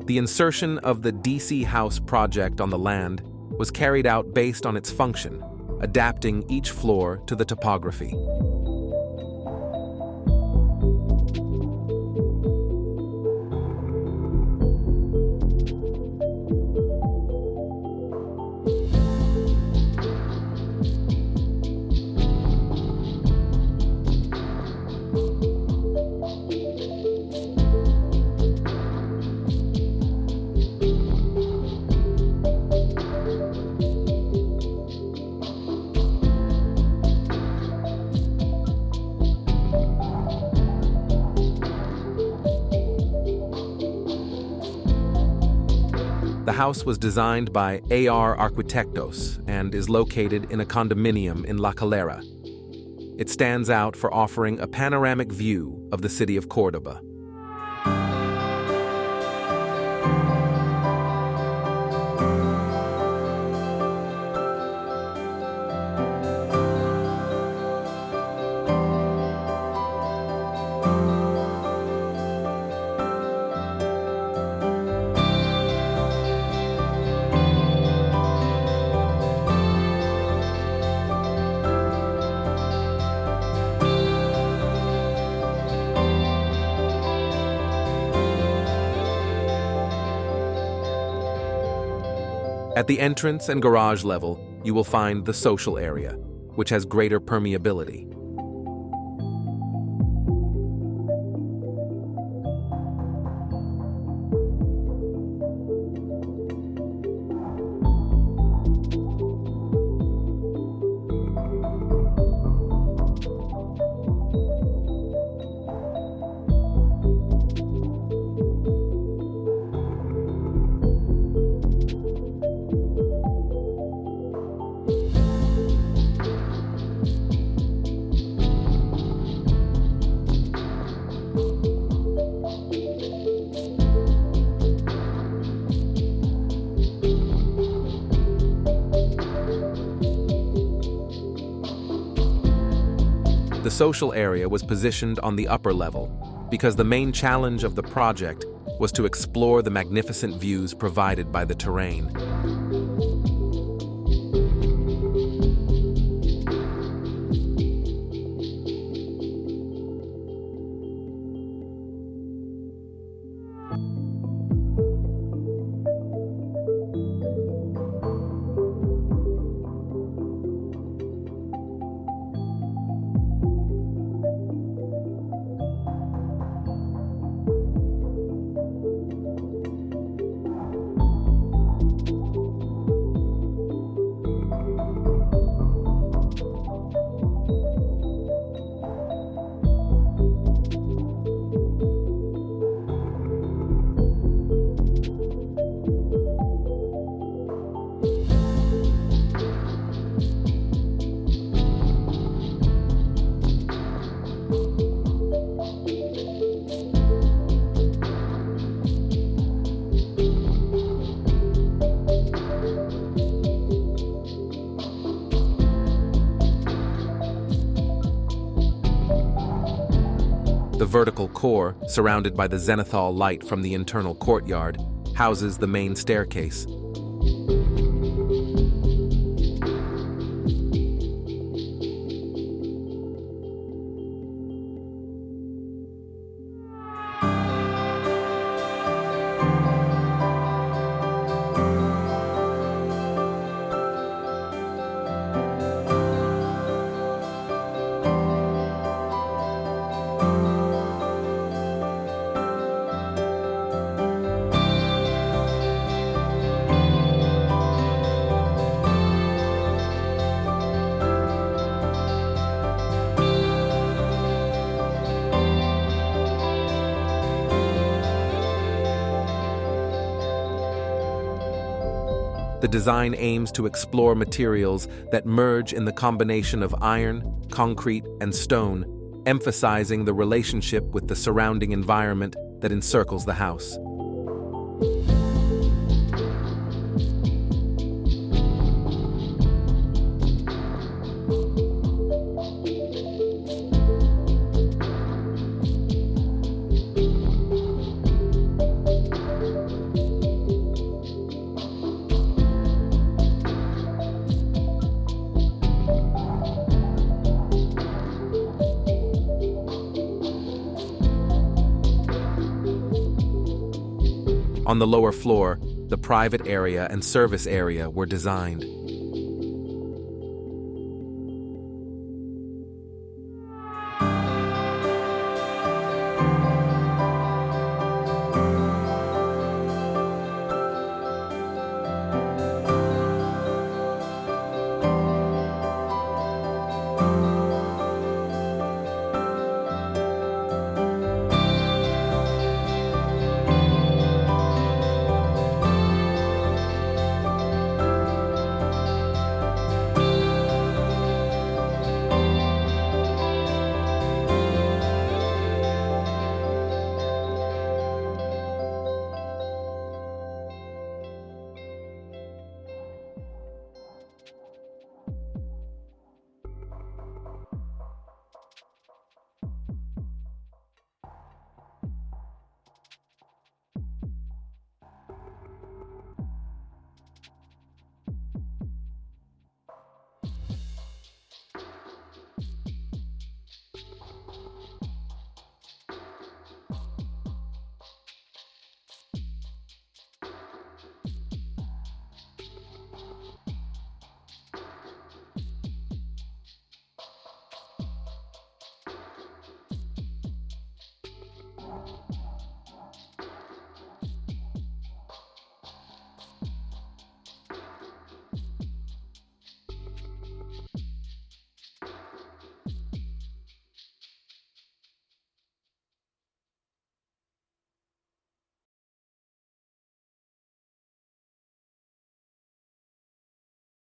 The insertion of the DC house project on the land was carried out based on its function, adapting each floor to the topography. The house was designed by AR Arquitectos and is located in a condominium in La Calera. It stands out for offering a panoramic view of the city of Córdoba. At the entrance and garage level, you will find the social area, which has greater permeability. The social area was positioned on the upper level because the main challenge of the project was to explore the magnificent views provided by the terrain. The vertical core, surrounded by the zenithal light from the internal courtyard, houses the main staircase. The design aims to explore materials that merge in the combination of iron, concrete, and stone, emphasizing the relationship with the surrounding environment that encircles the house. On the lower floor, the private area and service area were designed.